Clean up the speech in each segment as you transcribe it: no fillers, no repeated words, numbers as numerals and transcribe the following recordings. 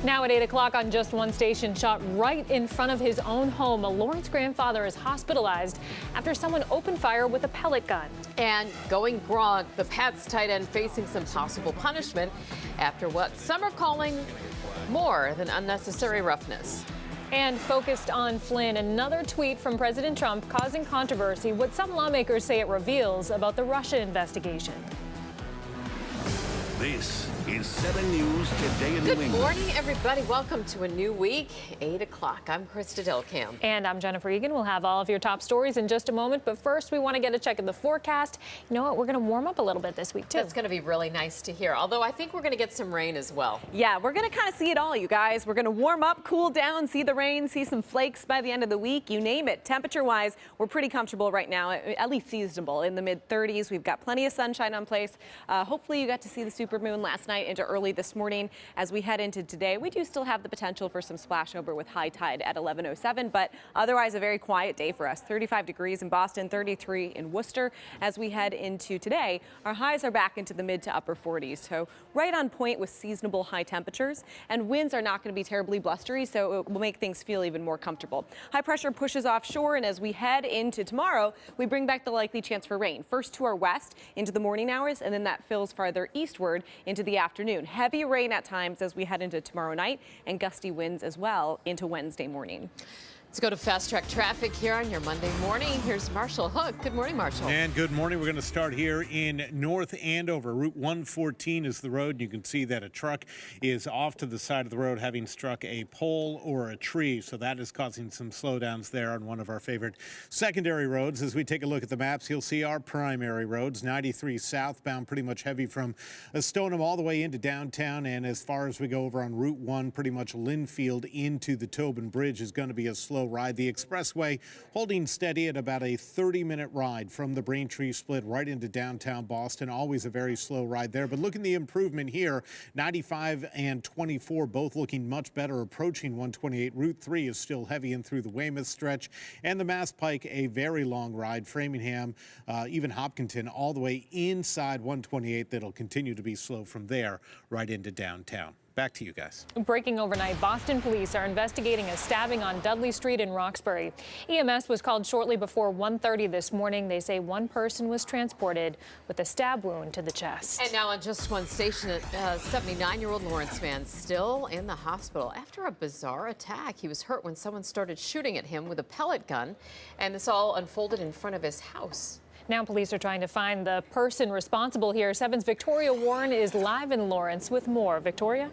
Now at 8 o'clock on Just One station, shot right in front of his own home. A Lawrence grandfather is hospitalized after someone opened fire with a pellet gun. And going Gronk, the Pats tight end facing some possible punishment after what some are calling more than unnecessary roughness. And focused on Flynn, another tweet from President Trump causing controversy, what some lawmakers say it reveals about the Russia investigation. This is 7 News Today in New England. Good morning, everybody. Welcome to a new week, 8 o'clock. I'm Krista Delcamp. And I'm Jennifer Egan. We'll have all of your top stories in just a moment. But first, we want to get a check of the forecast. You know what? We're going to warm up a little bit this week, too. That's going to be really nice to hear. Although I think we're going to get some rain as well. Yeah, we're going to kind of see it all, you guys. We're going to warm up, cool down, see the rain, see some flakes by the end of the week. You name it. Temperature-wise, we're pretty comfortable right now, at least seasonable, in the mid-30s. We've got plenty of sunshine on place. Hopefully, you got to see the supermoon last night into early this morning. As we head into today, we do still have the potential for some splashover with high tide at 11:07, but otherwise a very quiet day for us. 35 degrees in Boston, 33 in Worcester. As we head into today, our highs are back into the mid to upper 40s, so right on point with seasonable high temperatures, and winds are not going to be terribly blustery, so it will make things feel even more comfortable. High pressure pushes offshore, and as we head into tomorrow, we bring back the likely chance for rain, first to our west into the morning hours, and then that fills farther eastward into the afternoon. Heavy rain at times as we head into tomorrow night, and gusty winds as well into Wednesday morning. Let's go to Fast Track Traffic here on your Monday morning. Here's Marshall Hook. Good morning, Marshall. And good morning. We're going to start here in North Andover. Route 114 is the road. You can see that a truck is off to the side of the road, having struck a pole or a tree. So that is causing some slowdowns there on one of our favorite secondary roads. As we take a look at the maps, you'll see our primary roads. 93 southbound, pretty much heavy from Stoneham all the way into downtown. And as far as we go over on Route 1, pretty much Linfield into the Tobin Bridge is going to be a slow ride. The expressway holding steady at about a 30-minute ride from the Braintree split right into downtown Boston. Always a very slow ride there. But look at the improvement here. 95 and 24 both looking much better, approaching 128. Route 3 is still heavy in through the Weymouth stretch. And the Mass Pike, a very long ride. Framingham, even Hopkinton, all the way inside 128. That'll continue to be slow from there right into downtown. Back to you guys. Breaking overnight, Boston police are investigating a stabbing on Dudley Street in Roxbury. EMS was called shortly before 1:30 this morning. They say one person was transported with a stab wound to the chest. And now on Just One station, a 79-year-old Lawrence man still in the hospital after a bizarre attack. He was hurt when someone started shooting at him with a pellet gun, and this all unfolded in front of his house. Now police are trying to find the person responsible here. 7's Victoria Warren is live in Lawrence with more. Victoria?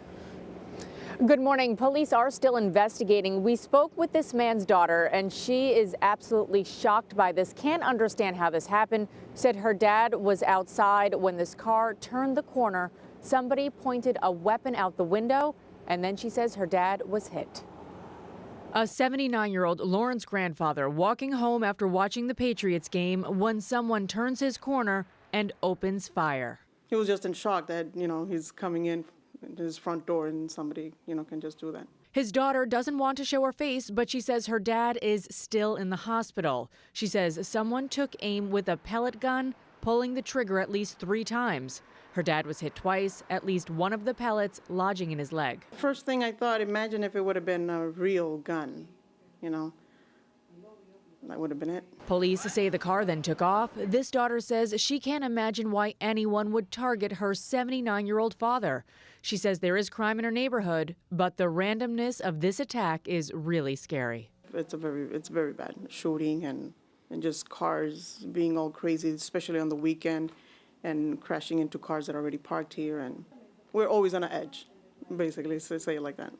Good morning. Police are still investigating. We spoke with this man's daughter, and she is absolutely shocked by this. Can't understand how this happened. Said her dad was outside when this car turned the corner. Somebody pointed a weapon out the window, and then she says her dad was hit. A 79-year-old Lawrence grandfather walking home after watching the Patriots game when someone turns his corner and opens fire. He was just in shock that, he's coming in his front door and somebody, can just do that. His daughter doesn't want to show her face, but she says her dad is still in the hospital. She says someone took aim with a pellet gun, pulling the trigger at least 3 times. Her dad was hit twice, at least one of the pellets lodging in his leg. First thing I thought, imagine if it would have been a real gun, That would have been it. Police say the car then took off. This daughter says she can't imagine why anyone would target her 79-year-old father. She says there is crime in her neighborhood, but the randomness of this attack is really scary. It's very bad. Shooting and just cars being all crazy, especially on the weekend, and crashing into cars that are already parked here. And we're always on an edge, basically, to say it like that.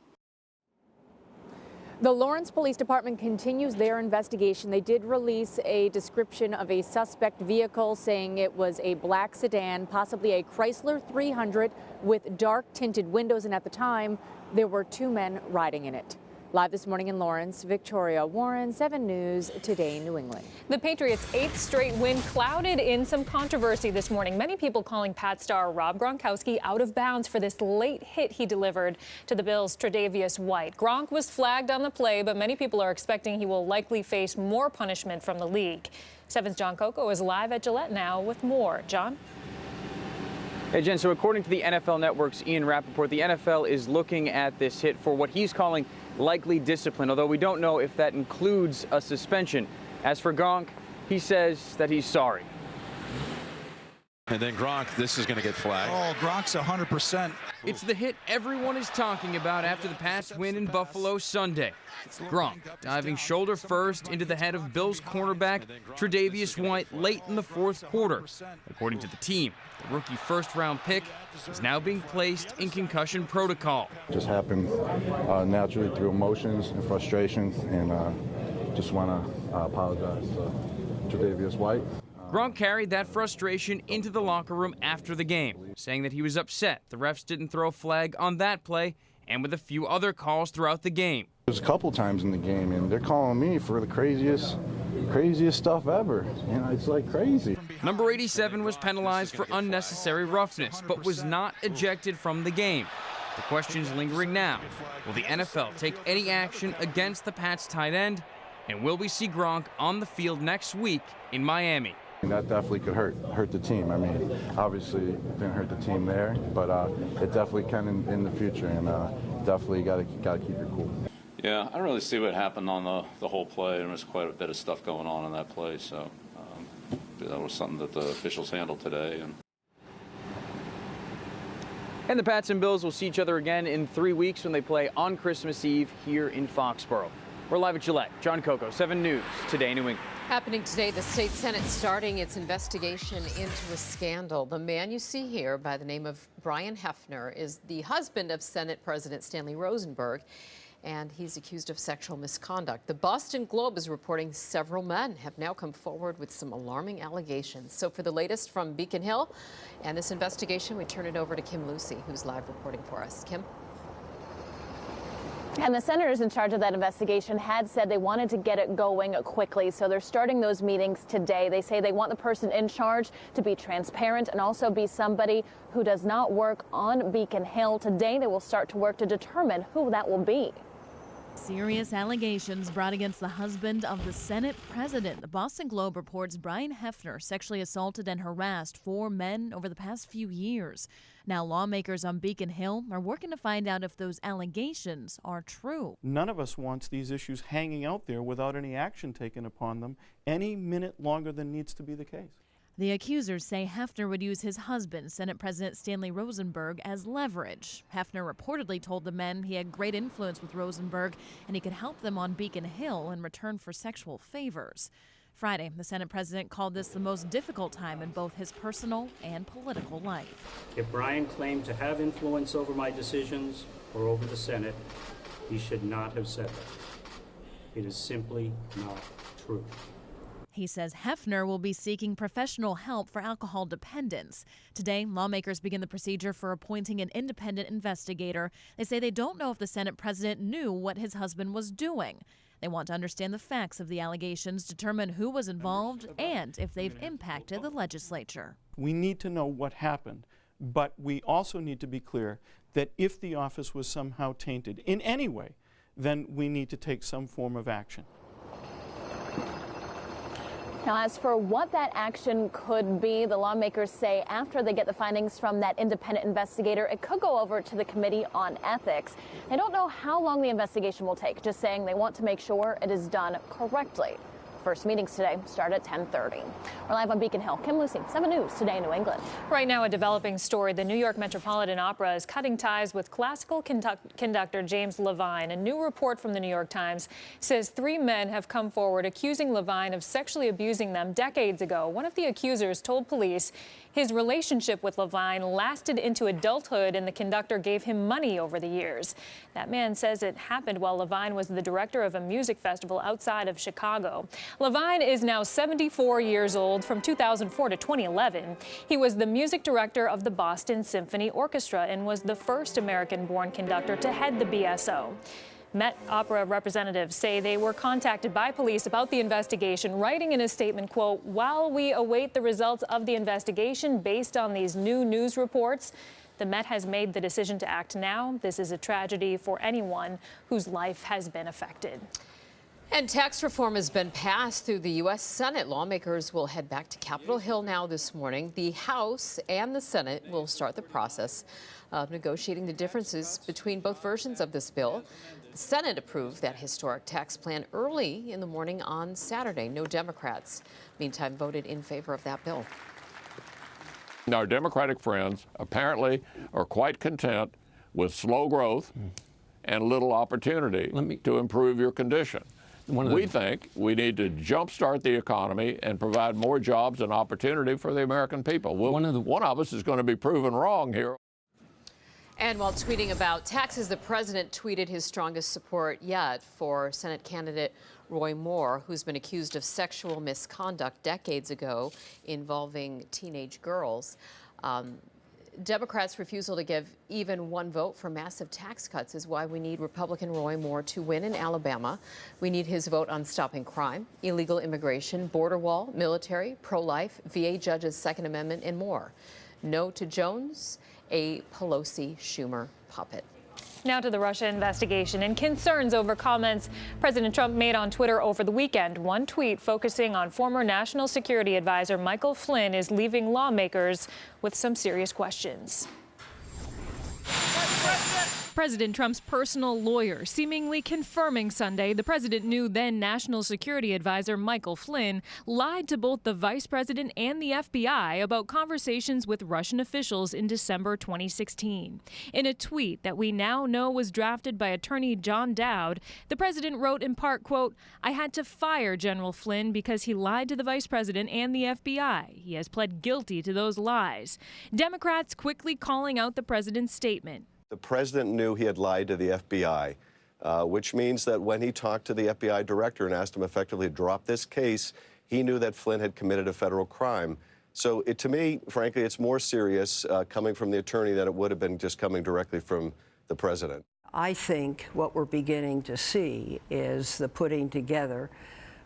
The Lawrence Police Department continues their investigation. They did release a description of a suspect vehicle, saying it was a black sedan, possibly a Chrysler 300 with dark tinted windows, and at the time there were 2 men riding in it. Live this morning in Lawrence, Victoria Warren, 7 News Today, New England. The Patriots' 8th straight win clouded in some controversy this morning. Many people calling Pat star Rob Gronkowski out of bounds for this late hit he delivered to the Bills' Tre'Davious White. Gronk was flagged on the play, but many people are expecting he will likely face more punishment from the league. 7's John Coco is live at Gillette now with more. John? Hey, Jen, so according to the NFL Network's Ian Rappaport, the NFL is looking at this hit for what he's calling likely discipline, although we don't know if that includes a suspension. As for Gronk, he says that he's sorry. And then Gronk, this is going to get flagged. Oh, Gronk's 100%. It's the hit everyone is talking about after the Pats win in Buffalo Sunday. Gronk diving shoulder first into the head of Bills cornerback Tre'Davious White late in the fourth quarter. According to the team, the rookie first-round pick is now being placed in concussion protocol. Just happened naturally through emotions and frustrations, and just want to apologize to Tre'Davious White. Gronk carried that frustration into the locker room after the game, saying that he was upset the refs didn't throw a flag on that play and with a few other calls throughout the game. There's a couple times in the game, and they're calling me for the craziest stuff ever. You know, it's like crazy. Number 87 was penalized for unnecessary roughness, but was not ejected from the game. The question's lingering now. Will the NFL take any action against the Pats tight end? And will we see Gronk on the field next week in Miami? That definitely could hurt the team. I mean, obviously it didn't hurt the team there, but it definitely can in the future, and definitely got to keep it cool. Yeah, I don't really see what happened on the whole play. There was quite a bit of stuff going on in that play, so that was something that the officials handled today. And the Pats and Bills will see each other again in 3 weeks when they play on Christmas Eve here in Foxborough. We're live at Gillette. John Coco, 7 News, Today New England. Happening today, the state Senate starting its investigation into a scandal. The man you see here by the name of Brian Hefner is the husband of Senate President Stanley Rosenberg, and he's accused of sexual misconduct. The Boston Globe is reporting several men have now come forward with some alarming allegations. So for the latest from Beacon Hill and this investigation, we turn it over to Kim Lucy, who's live reporting for us. Kim? And the senators in charge of that investigation had said they wanted to get it going quickly, so they're starting those meetings today. They say they want the person in charge to be transparent and also be somebody who does not work on Beacon Hill. Today they will start to work to determine who that will be. Serious allegations brought against the husband of the Senate president. The Boston Globe reports Brian Hefner sexually assaulted and harassed 4 men over the past few years. Now lawmakers on Beacon Hill are working to find out if those allegations are true. None of us wants these issues hanging out there without any action taken upon them any minute longer than needs to be the case. The accusers say Hefner would use his husband, Senate President Stanley Rosenberg, as leverage. Hefner reportedly told the men he had great influence with Rosenberg and he could help them on Beacon Hill in return for sexual favors. Friday, the Senate president called this the most difficult time in both his personal and political life. If Brian claimed to have influence over my decisions or over the Senate, he should not have said that. It is simply not true. He says Hefner will be seeking professional help for alcohol dependence. Today, lawmakers begin the procedure for appointing an independent investigator. They say they don't know if the Senate president knew what his husband was doing. They want to understand the facts of the allegations, determine who was involved, and if they've impacted the legislature. We need to know what happened, but we also need to be clear that if the office was somehow tainted in any way, then we need to take some form of action. Now, as for what that action could be, the lawmakers say after they get the findings from that independent investigator, it could go over to the Committee on Ethics. They don't know how long the investigation will take, just saying they want to make sure it is done correctly. First meetings today start at 10:30. We're live on Beacon Hill. Kim Lucy, 7 News, Today New England. Right now, a developing story. The New York Metropolitan Opera is cutting ties with classical conductor James Levine. A new report from the New York Times says 3 men have come forward accusing Levine of sexually abusing them decades ago. One of the accusers told police his relationship with Levine lasted into adulthood and the conductor gave him money over the years. That man says it happened while Levine was the director of a music festival outside of Chicago. Levine is now 74 years old. From 2004 to 2011, he was the music director of the Boston Symphony Orchestra and was the first American-born conductor to head the BSO. Met Opera representatives say they were contacted by police about the investigation, writing in a statement, quote, "While we await the results of the investigation based on these new news reports, the Met has made the decision to act now. This is a tragedy for anyone whose life has been affected." And tax reform has been passed through the U.S. Senate. Lawmakers will head back to Capitol Hill now this morning. The House and the Senate will start the process of negotiating the differences between both versions of this bill. The Senate approved that historic tax plan early in the morning on Saturday. No Democrats, meantime, voted in favor of that bill. Our Democratic friends apparently are quite content with slow growth and little opportunity to improve your condition. We think we need to jumpstart the economy and provide more jobs and opportunity for the American people. One of us is going to be proven wrong here. And while tweeting about taxes, the president tweeted his strongest support yet for Senate candidate Roy Moore, who's been accused of sexual misconduct decades ago involving teenage girls. Democrats' refusal to give even one vote for massive tax cuts is why we need Republican Roy Moore to win in Alabama. We need his vote on stopping crime, illegal immigration, border wall, military, pro-life, VA judges' Second Amendment, and more. No to Jones, a Pelosi-Schumer puppet. Now to the Russia investigation and concerns over comments President Trump made on Twitter over the weekend. One tweet focusing on former National Security Advisor Michael Flynn is leaving lawmakers with some serious questions. President Trump's personal lawyer seemingly confirming Sunday the president knew then National Security Advisor Michael Flynn lied to both the vice president and the FBI about conversations with Russian officials in December 2016. In a tweet that we now know was drafted by attorney John Dowd, the president wrote in part, quote, "I had to fire General Flynn because he lied to the vice president and the FBI. He has pled guilty to those lies." Democrats quickly calling out the president's statement. The president knew he had lied to the FBI, which means that when he talked to the FBI director and asked him effectively to drop this case, he knew that Flynn had committed a federal crime. So to me, frankly, it's more serious coming from the attorney than it would have been just coming directly from the president. I think what we're beginning to see is the putting together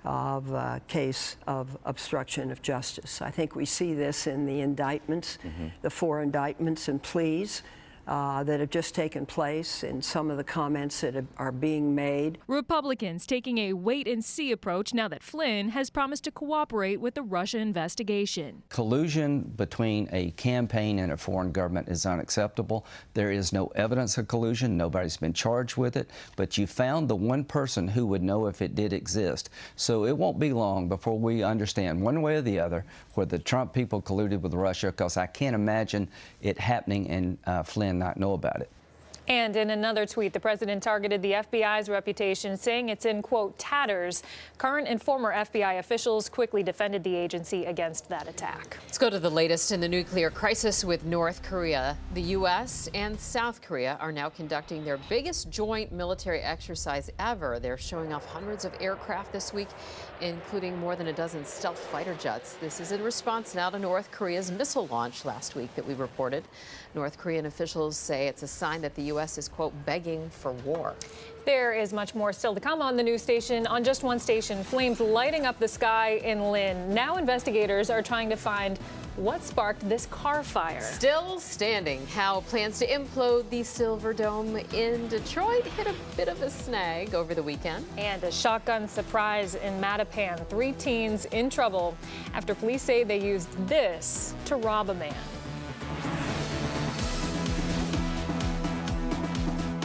of a case of obstruction of justice. I think we see this in the indictments, the 4 indictments and pleas that have just taken place and some of the comments that are being made. Republicans taking a wait-and-see approach now that Flynn has promised to cooperate with the Russia investigation. Collusion between a campaign and a foreign government is unacceptable. There is no evidence of collusion. Nobody's been charged with it. But you found the one person who would know if it did exist. So it won't be long before we understand one way or the other whether the Trump people colluded with Russia, because I can't imagine it happening and Flynn not know about it. And in another tweet, the president targeted the FBI's reputation, saying it's in, quote, tatters. Current and former FBI officials quickly defended the agency against that attack. Let's go to the latest in the nuclear crisis with North Korea. The U.S. and South Korea are now conducting their biggest joint military exercise ever. They're showing off hundreds of aircraft this week, including more than a dozen stealth fighter jets. This is in response now to North Korea's missile launch last week that we reported. North Korean officials say it's a sign that the U.S. is, quote, begging for war. There is much more still to come on the news station. On just one station, flames lighting up the sky in Lynn. Now investigators are trying to find what sparked this car fire. Still standing. How plans to implode the Silver Dome in Detroit hit a bit of a snag over the weekend. And a shotgun surprise in Mattapan. 3 teens in trouble after police say they used this to rob a man.